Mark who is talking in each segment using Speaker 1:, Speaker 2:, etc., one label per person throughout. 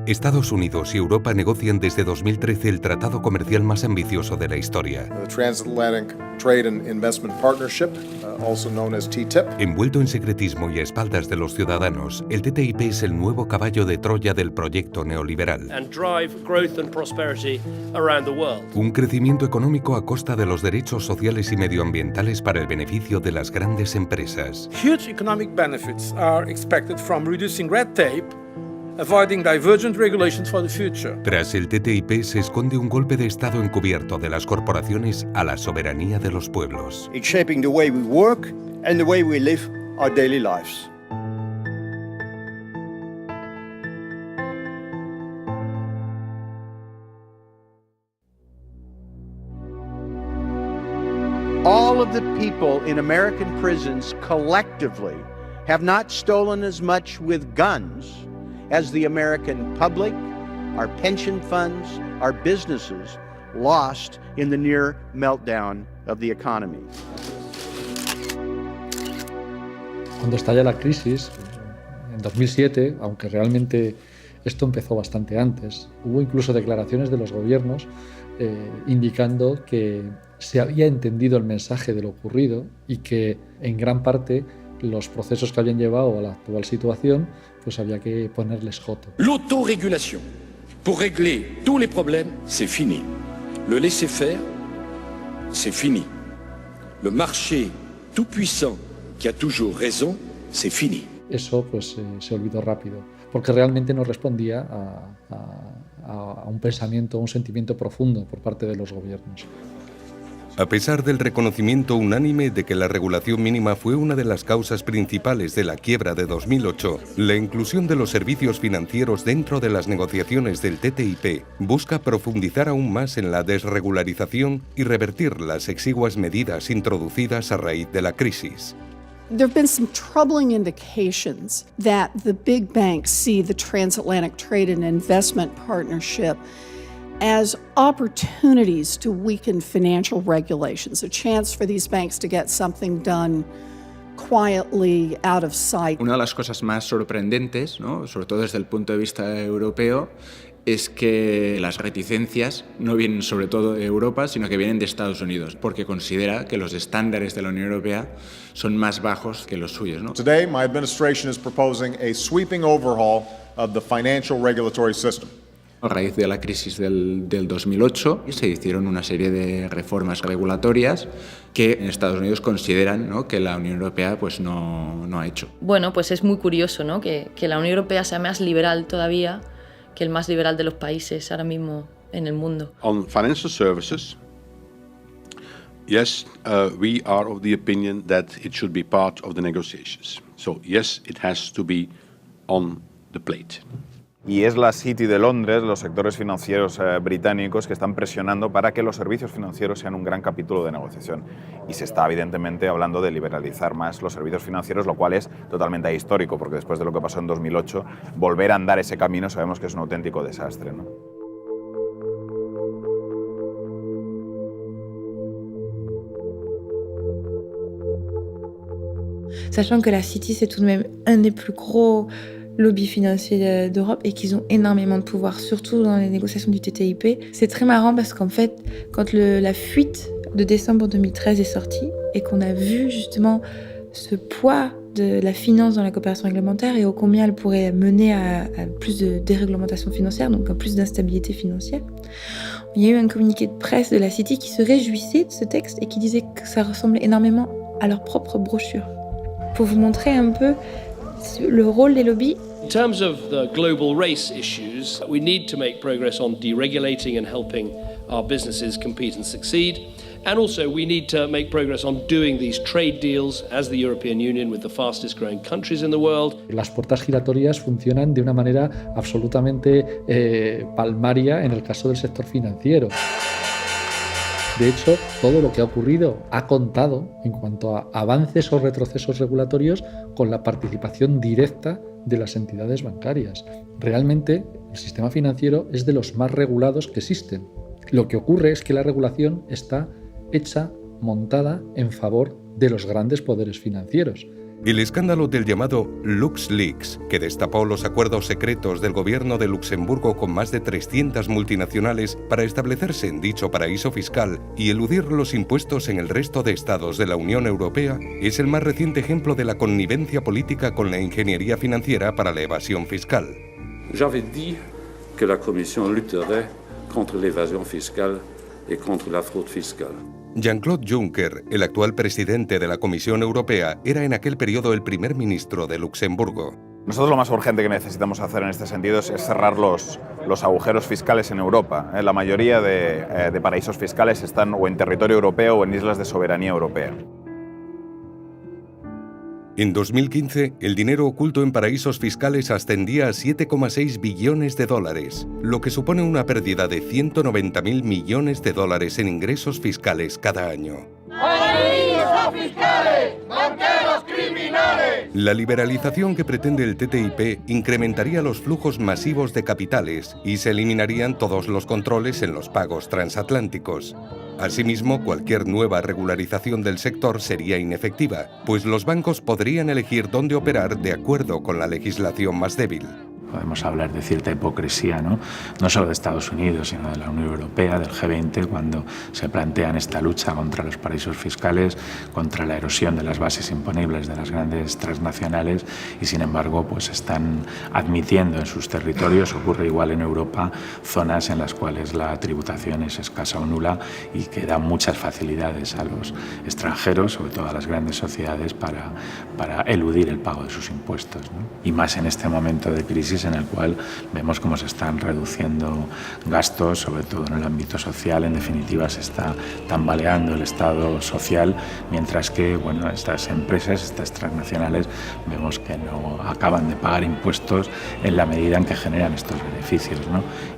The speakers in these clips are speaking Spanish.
Speaker 1: Estados Unidos y Europa negocian desde 2013 el tratado comercial más ambicioso de la historia.
Speaker 2: The Transatlantic Trade and Investment Partnership, also known as TTIP.
Speaker 1: Envuelto en secretismo y a espaldas de los ciudadanos, el TTIP es el nuevo caballo de Troya del proyecto neoliberal.
Speaker 3: And drive growth and prosperity around the world.
Speaker 1: Un crecimiento económico a costa de los derechos sociales y medioambientales para el beneficio de las grandes empresas.
Speaker 4: Huge economic benefits are expected from reducing red tape, avoiding divergent regulations for the future.
Speaker 1: Tras el TTIP se esconde un golpe de Estado encubierto de las corporaciones a la soberanía de los pueblos.
Speaker 5: It's shaping the way we work and the way we live our daily lives.
Speaker 6: All of the people in American prisons collectively have not stolen as much with guns as the American public, our pension funds, our businesses lost in the near meltdown of the economy.
Speaker 7: Cuando estalla la crisis, en 2007, aunque realmente esto empezó bastante antes, hubo incluso declaraciones de los gobiernos indicando que se había entendido el mensaje de lo ocurrido y que en gran parte los procesos que habían llevado a la actual situación, pues había que ponerles joto.
Speaker 8: L'autorégulation, pour régler tous les problèmes, c'est fini. Le laisser-faire, c'est fini. Le marché tout puissant qui a toujours raison, c'est fini.
Speaker 7: Eso pues se olvidó rápido, porque realmente no respondía a un pensamiento, a un sentimiento profundo por parte de los gobiernos.
Speaker 1: A pesar del reconocimiento unánime de que la regulación mínima fue una de las causas principales de la quiebra de 2008, la inclusión de los servicios financieros dentro de las negociaciones del TTIP busca profundizar aún más en la desregularización y revertir las exiguas medidas introducidas a raíz de la crisis.
Speaker 9: There have been some troubling indications that the big banks see the Transatlantic Trade and Investment Partnership as opportunities to weaken financial regulations, a chance for these banks to get something done quietly out of sight.
Speaker 10: Una de las cosas más sorprendentes, ¿no?, sobre todo desde el punto de vista europeo, es que las reticencias no vienen sobre todo de Europa, sino que vienen de Estados Unidos, porque considera que los estándares de la Unión Europea son más bajos que los suyos, ¿no?
Speaker 2: Today, my administration is proposing a sweeping overhaul of the financial regulatory system.
Speaker 10: A raíz de la crisis del 2008 se hicieron una serie de reformas regulatorias que en Estados Unidos consideran, ¿no?, que la Unión Europea pues no ha hecho.
Speaker 11: Bueno, pues es muy curioso, ¿no?, que la Unión Europea sea más liberal todavía que el más liberal de los países ahora mismo en el mundo.
Speaker 12: On financial services, yes, we are of the opinion that it should be part of the negotiations. So yes, it has to be on the plate.
Speaker 13: Y es la City de Londres, los sectores financieros británicos que están presionando para que los servicios financieros sean un gran capítulo de negociación. Y se está evidentemente hablando de liberalizar más los servicios financieros, lo cual es totalmente ahistórico, porque después de lo que pasó en 2008, volver a andar ese camino sabemos que es un auténtico desastre, ¿no?
Speaker 14: Sachant que la City, c'est tout de même un des plus gros lobby financier d'Europe et qu'ils ont énormément de pouvoir, surtout dans les négociations du TTIP. C'est très marrant parce qu'en fait, quand la fuite de décembre 2013 est sortie et qu'on a vu justement ce poids de la finance dans la coopération réglementaire et au combien elle pourrait mener à plus de déréglementation financière, donc à plus d'instabilité financière, il y a eu un communiqué de presse de la City qui se réjouissait de ce texte et qui disait que ça ressemblait énormément à leur propre brochure. Pour vous montrer un peu le rôle des lobbies.
Speaker 3: In terms of the global race issues, we need to make progress on deregulating and helping our businesses compete and succeed. And also we need to make progress on doing these trade deals as the European Union with the fastest growing countries in the world.
Speaker 7: Las puertas giratorias funcionan de una manera absolutamente palmaria en el caso del sector financiero. De hecho, todo lo que ha ocurrido ha contado en cuanto a avances o retrocesos regulatorios con la participación directa de las entidades bancarias. Realmente, el sistema financiero es de los más regulados que existen. Lo que ocurre es que la regulación está hecha, montada en favor de los grandes poderes financieros.
Speaker 1: El escándalo del llamado LuxLeaks, que destapó los acuerdos secretos del gobierno de Luxemburgo con más de 300 multinacionales para establecerse en dicho paraíso fiscal y eludir los impuestos en el resto de estados de la Unión Europea, es el más reciente ejemplo de la connivencia política con la ingeniería financiera para la evasión fiscal.
Speaker 8: J'avais dit que la Commission lutterait contre l'évasion fiscale et contre la fraude fiscale.
Speaker 1: Jean-Claude Juncker, el actual presidente de la Comisión Europea, era en aquel periodo el primer ministro de Luxemburgo.
Speaker 13: Nosotros lo más urgente que necesitamos hacer en este sentido es cerrar los agujeros fiscales en Europa. La mayoría de paraísos fiscales están o en territorio europeo o en islas de soberanía europea.
Speaker 1: En 2015, el dinero oculto en paraísos fiscales ascendía a 7,6 billones de dólares, lo que supone una pérdida de 190.000 millones de dólares en ingresos fiscales cada año.
Speaker 15: ¡Paraísos fiscales! ¡Banqueros criminales!
Speaker 1: La liberalización que pretende el TTIP incrementaría los flujos masivos de capitales y se eliminarían todos los controles en los pagos transatlánticos. Asimismo, cualquier nueva regularización del sector sería inefectiva, pues los bancos podrían elegir dónde operar de acuerdo con la legislación más débil.
Speaker 16: Podemos hablar de cierta hipocresía, no solo de Estados Unidos, sino de la Unión Europea, del G20, cuando se plantean esta lucha contra los paraísos fiscales, contra la erosión de las bases imponibles de las grandes transnacionales y, sin embargo, pues están admitiendo en sus territorios, ocurre igual en Europa, zonas en las cuales la tributación es escasa o nula y que dan muchas facilidades a los extranjeros, sobre todo a las grandes sociedades, para eludir el pago de sus impuestos, Y más en este momento de crisis en el cual vemos cómo se están reduciendo gastos, sobre todo en el ámbito social. En definitiva, se está tambaleando el Estado social, mientras que estas empresas, estas transnacionales, vemos que no acaban de pagar impuestos en la medida en que generan estos beneficios,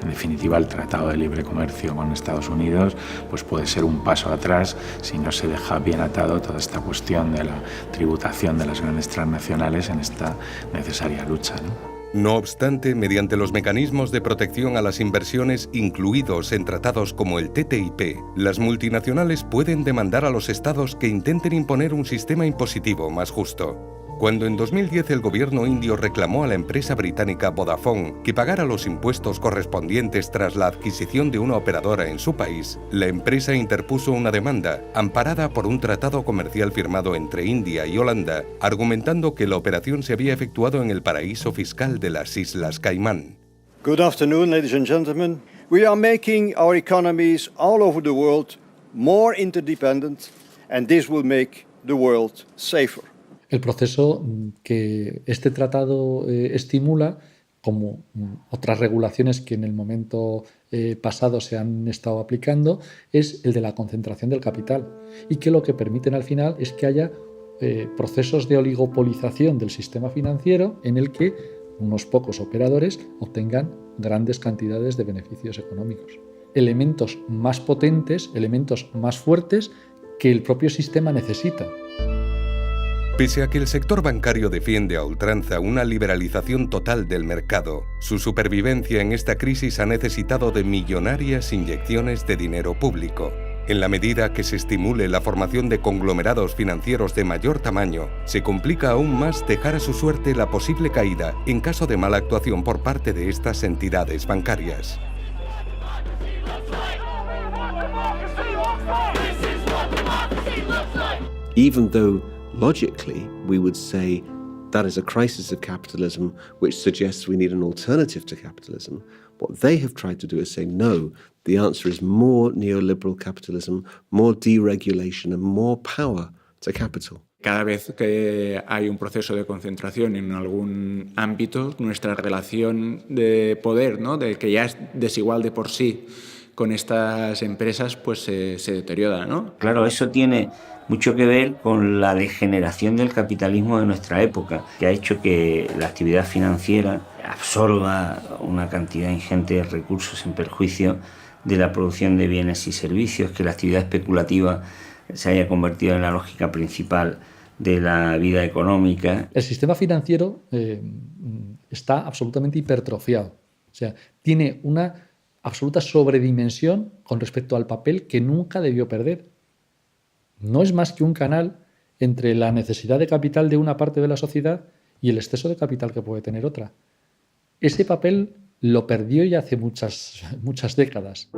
Speaker 16: En definitiva, el Tratado de Libre Comercio con Estados Unidos pues puede ser un paso atrás si no se deja bien atado toda esta cuestión de la tributación de las grandes transnacionales en esta necesaria lucha,
Speaker 1: No obstante, mediante los mecanismos de protección a las inversiones incluidos en tratados como el TTIP, las multinacionales pueden demandar a los estados que intenten imponer un sistema impositivo más justo. Cuando en 2010 el gobierno indio reclamó a la empresa británica Vodafone que pagara los impuestos correspondientes tras la adquisición de una operadora en su país, la empresa interpuso una demanda amparada por un tratado comercial firmado entre India y Holanda, argumentando que la operación se había efectuado en el paraíso fiscal de las Islas Caimán.
Speaker 5: Good afternoon, ladies and gentlemen. We are making our economies all over the world more interdependent, and this will make the world safer.
Speaker 7: El proceso que este tratado estimula, como otras regulaciones que en el momento pasado se han estado aplicando, es el de la concentración del capital y que lo que permiten al final es que haya procesos de oligopolización del sistema financiero en el que unos pocos operadores obtengan grandes cantidades de beneficios económicos. Elementos más potentes, elementos más fuertes que el propio sistema necesita.
Speaker 1: Pese a que el sector bancario defiende a ultranza una liberalización total del mercado, su supervivencia en esta crisis ha necesitado de millonarias inyecciones de dinero público. En la medida que se estimule la formación de conglomerados financieros de mayor tamaño, se complica aún más dejar a su suerte la posible caída en caso de mala actuación por parte de estas entidades bancarias.
Speaker 17: Even though logically we would say that is a crisis of capitalism which suggests we need an alternative to capitalism, what they have tried to do is say no, the answer is more neoliberal capitalism, more deregulation and more power to capital.
Speaker 10: Cada vez que hay un proceso de concentración en algún ámbito, nuestra relación de poder, de que ya es desigual de por sí con estas empresas, pues se deteriora,
Speaker 18: Claro, eso tiene mucho que ver con la degeneración del capitalismo de nuestra época, que ha hecho que la actividad financiera absorba una cantidad ingente de recursos en perjuicio de la producción de bienes y servicios, que la actividad especulativa se haya convertido en la lógica principal de la vida económica.
Speaker 7: El sistema financiero está absolutamente hipertrofiado, o sea, tiene una absoluta sobredimensión con respecto al papel que nunca debió perder. No es más que un canal entre la necesidad de capital de una parte de la sociedad y el exceso de capital que puede tener otra. Ese papel lo perdió ya hace muchas décadas.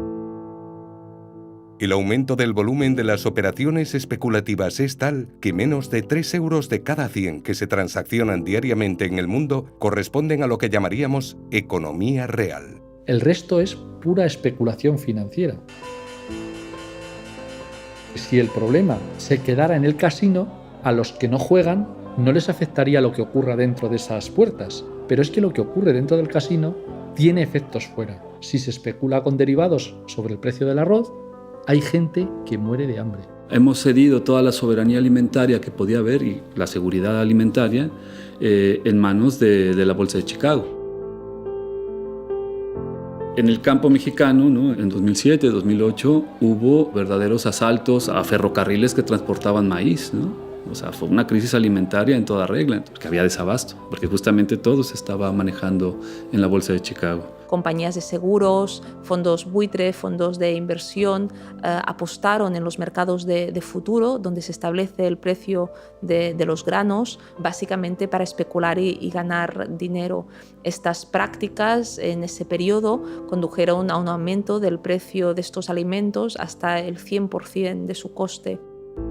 Speaker 1: El aumento del volumen de las operaciones especulativas es tal que menos de 3 euros de cada 100 que se transaccionan diariamente en el mundo corresponden a lo que llamaríamos economía real.
Speaker 7: El resto es pura especulación financiera. Si el problema se quedara en el casino, a los que no juegan no les afectaría lo que ocurra dentro de esas puertas. Pero es que lo que ocurre dentro del casino tiene efectos fuera. Si se especula con derivados sobre el precio del arroz, hay gente que muere de hambre.
Speaker 19: Hemos cedido toda la soberanía alimentaria que podía haber y la seguridad alimentaria en manos de la Bolsa de Chicago. En el campo mexicano, ¿no? En 2007, 2008, hubo verdaderos asaltos a ferrocarriles que transportaban maíz, ¿no? O sea, fue una crisis alimentaria en toda regla, porque había desabasto, porque justamente todo se estaba manejando en la Bolsa de Chicago.
Speaker 20: Compañías de seguros, fondos buitre, fondos de inversión apostaron en los mercados de futuro, donde se establece el precio de los granos, básicamente para especular y ganar dinero. Estas prácticas en ese periodo condujeron a un aumento del precio de estos alimentos hasta el 100% de su coste.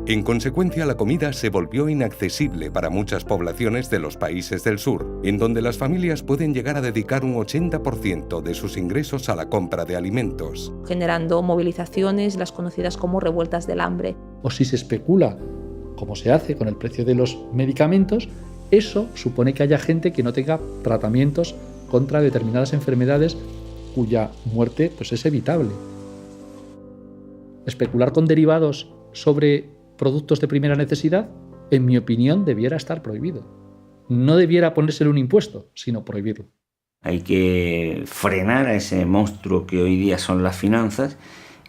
Speaker 1: En consecuencia, la comida se volvió inaccesible para muchas poblaciones de los países del sur, en donde las familias pueden llegar a dedicar un 80% de sus ingresos a la compra de alimentos,
Speaker 20: generando movilizaciones, las conocidas como revueltas del hambre.
Speaker 7: O si se especula, como se hace con el precio de los medicamentos, eso supone que haya gente que no tenga tratamientos contra determinadas enfermedades cuya muerte pues, es evitable. Especular con derivados sobre productos de primera necesidad, en mi opinión, debiera estar prohibido. No debiera ponérsele un impuesto, sino prohibirlo.
Speaker 18: Hay que frenar a ese monstruo que hoy día son las finanzas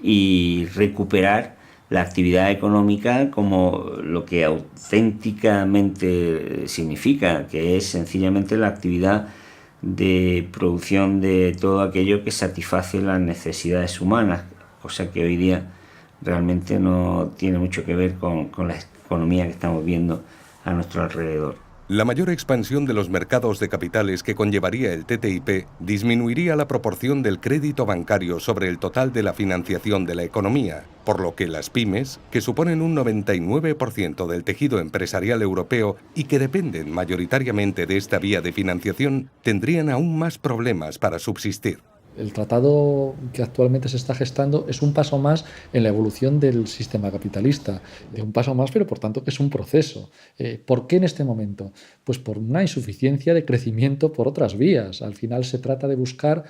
Speaker 18: y recuperar la actividad económica como lo que auténticamente significa, que es sencillamente la actividad de producción de todo aquello que satisface las necesidades humanas, cosa que hoy día realmente no tiene mucho que ver con la economía que estamos viendo a nuestro alrededor.
Speaker 1: La mayor expansión de los mercados de capitales que conllevaría el TTIP disminuiría la proporción del crédito bancario sobre el total de la financiación de la economía, por lo que las pymes, que suponen un 99% del tejido empresarial europeo y que dependen mayoritariamente de esta vía de financiación, tendrían aún más problemas para subsistir.
Speaker 7: El tratado que actualmente se está gestando es un paso más en la evolución del sistema capitalista. De un paso más, pero por tanto que es un proceso. ¿Por qué en este momento? Pues por una insuficiencia de crecimiento por otras vías. Al final se trata de buscar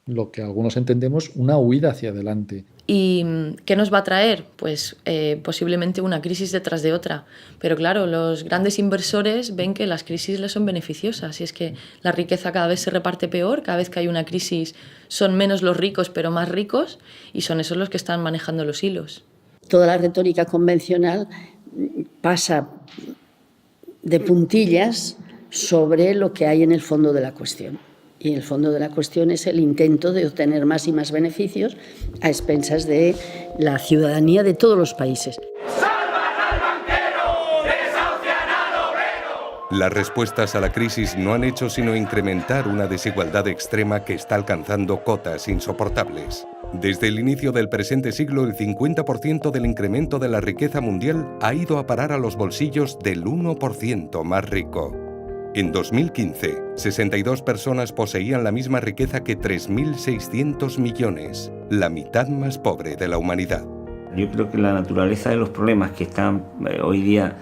Speaker 7: lo que algunos entendemos, una huida hacia adelante.
Speaker 11: ¿Y qué nos va a traer? Pues posiblemente una crisis detrás de otra. Pero claro, los grandes inversores ven que las crisis les son beneficiosas. Y es que la riqueza cada vez se reparte peor, cada vez que hay una crisis son menos los ricos pero más ricos y son esos los que están manejando los hilos.
Speaker 21: Toda la retórica convencional pasa de puntillas sobre lo que hay en el fondo de la cuestión. Y el fondo de la cuestión es el intento de obtener más y más beneficios a expensas de la ciudadanía de todos los países.
Speaker 1: Las respuestas a la crisis no han hecho sino incrementar una desigualdad extrema que está alcanzando cotas insoportables. Desde el inicio del presente siglo, el 50% del incremento de la riqueza mundial ha ido a parar a los bolsillos del 1% más rico. En 2015, 62 personas poseían la misma riqueza que 3.600 millones, la mitad más pobre de la humanidad.
Speaker 18: Yo creo que la naturaleza de los problemas que están hoy día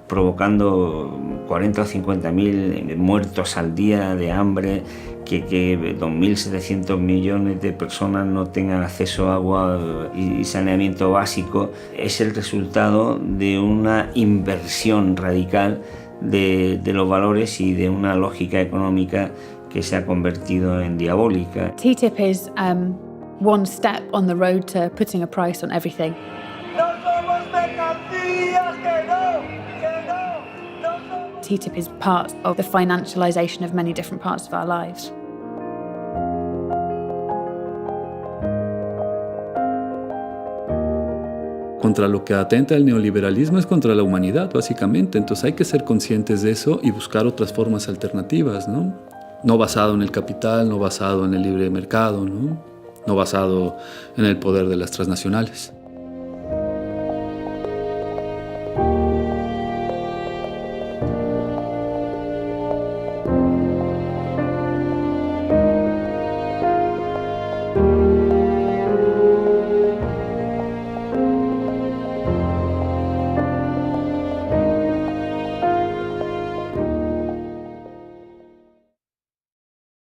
Speaker 18: provocando 40 o 50.000 muertos al día de hambre, que 2.700 millones de personas no tengan acceso a agua y saneamiento básico, es el resultado de una inversión radical de los valores y de una lógica económica que se ha convertido en diabólica.
Speaker 22: TTIP is one step on the road to putting a price on everything. TTIP is part of the financialization of many different parts of our lives.
Speaker 19: contra lo que atenta el neoliberalismo es contra la humanidad, básicamente. Entonces hay que ser conscientes de eso y buscar otras formas alternativas, ¿no? No basado en el capital, no basado en el libre mercado, ¿no? No basado en el poder de las transnacionales.